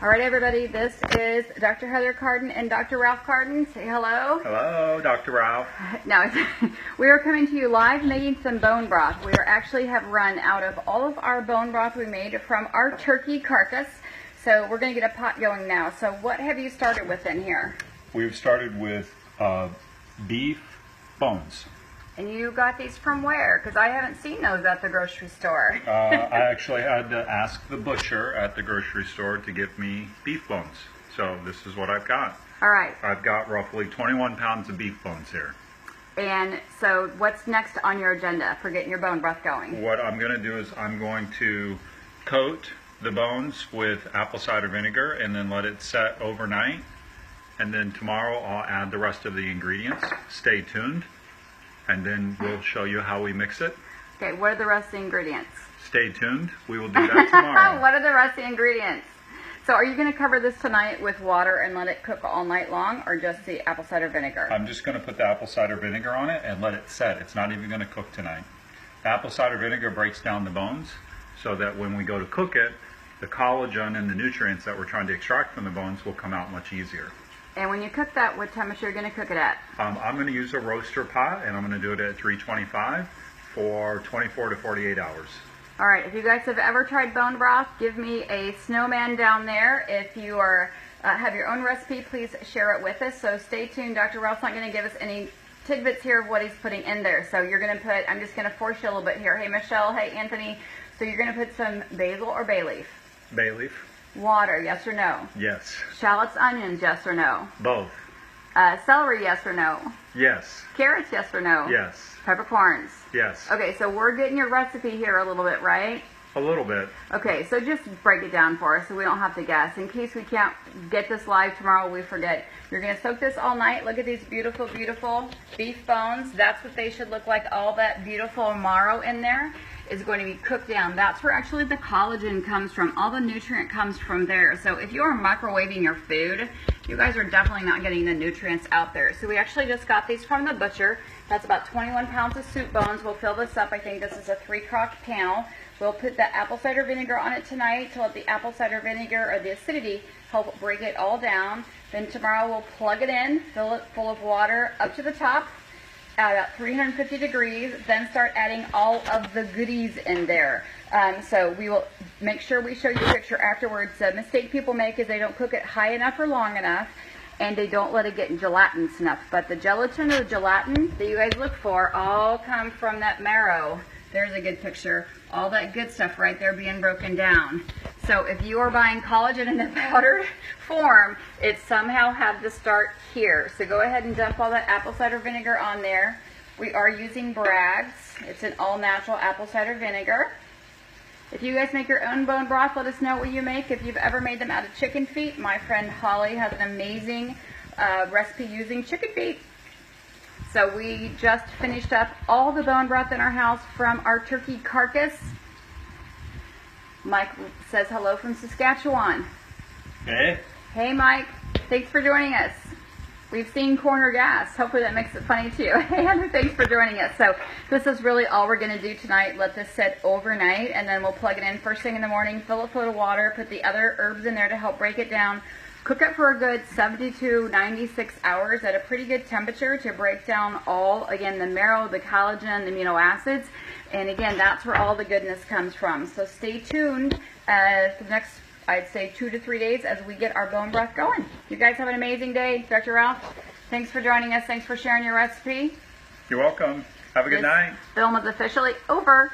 All right, everybody, this is Dr. Heather Carden and Dr. Ralph Carden. Say hello. Hello, Dr. Ralph. Now, we are coming to you live making some bone broth. We actually have run out of all of our bone broth we made from our turkey carcass. So we're going to get a pot going now. So what have you started with in here? We've started with beef bones. And you got these from where? Because I haven't seen those at the grocery store. I actually had to ask the butcher at the grocery store to give me beef bones. So this is what I've got. All right. I've got roughly 21 pounds of beef bones here. And so what's next on your agenda for getting your bone broth going? What I'm going to do is I'm going to coat the bones with apple cider vinegar and then let it set overnight. And then tomorrow I'll add the rest of the ingredients. Stay tuned. And then we'll show you how we mix it. Okay, what are the rest of the ingredients? Stay tuned. We will do that tomorrow. What are the rest of the ingredients? So are you going to cover this tonight with water and let it cook all night long, or just the apple cider vinegar? I'm just going to put the apple cider vinegar on it and let it set. It's not even going to cook tonight. The apple cider vinegar breaks down the bones so that when we go to cook it, the collagen and the nutrients that we're trying to extract from the bones will come out much easier. And when you cook that, what temperature are you going to cook it at? I'm going to use a roaster pot, and I'm going to do it at 325 for 24 to 48 hours. All right, if you guys have ever tried bone broth, give me a snowman down there. If you have your own recipe, please share it with us. So stay tuned. Dr. Ralph's not going to give us any tidbits here of what he's putting in there. So you're going to put, I'm just going to force you a little bit here. Hey, Michelle. Hey, Anthony. So you're going to put some basil or bay leaf? Bay leaf. Water, yes or no? Yes. Shallots, onions, yes or no? Both. Celery, yes or no? Yes. Carrots, yes or no? Yes. Peppercorns? Yes. Okay, so we're getting your recipe here a little bit, right? A little bit. Okay, so just break it down for us so we don't have to guess. In case we can't get this live tomorrow, we forget. You're going to soak this all night. Look at these beautiful, beautiful beef bones. That's what they should look like. All that beautiful marrow in there is going to be cooked down. That's where actually the collagen comes from. All the nutrient comes from there. So if you are microwaving your food, you guys are definitely not getting the nutrients out there. So we actually just got these from the butcher. That's about 21 pounds of soup bones. We'll fill this up. I think this is a 3-crock panel. We'll put the apple cider vinegar on it tonight to let the apple cider vinegar or the acidity help break it all down. Then tomorrow we'll plug it in, fill it full of water up to the top at about 350 degrees, then start adding all of the goodies in there. So we will make sure we show you a picture afterwards. The mistake people make is they don't cook it high enough or long enough, and they don't let it get gelatinous enough. But the gelatin or the gelatin that you guys look for all come from that marrow. There's a good picture. All that good stuff right there being broken down. So if you are buying collagen in the powdered form, it somehow had to start here. So go ahead and dump all that apple cider vinegar on there. We are using Bragg's. It's an all-natural apple cider vinegar. If you guys make your own bone broth, let us know what you make. If you've ever made them out of chicken feet, my friend Holly has an amazing recipe using chicken feet. So we just finished up all the bone broth in our house from our turkey carcass. Mike says hello from Saskatchewan. Hey. Hey, Mike. Thanks for joining us. We've seen corner gas. Hopefully that makes it funny too. Hey, Heather, thanks for joining us. So this is really all we're going to do tonight. Let this sit overnight, and then we'll plug it in first thing in the morning, fill it full of water, put the other herbs in there to help break it down. Cook it for a good 70 to 96 hours at a pretty good temperature to break down all, again, the marrow, the collagen, the amino acids. And again, that's where all the goodness comes from. So stay tuned for the next, I'd say, 2 to 3 days as we get our bone broth going. You guys have an amazing day. Dr. Ralph, thanks for joining us. Thanks for sharing your recipe. You're welcome. Have a good night. Film is officially over.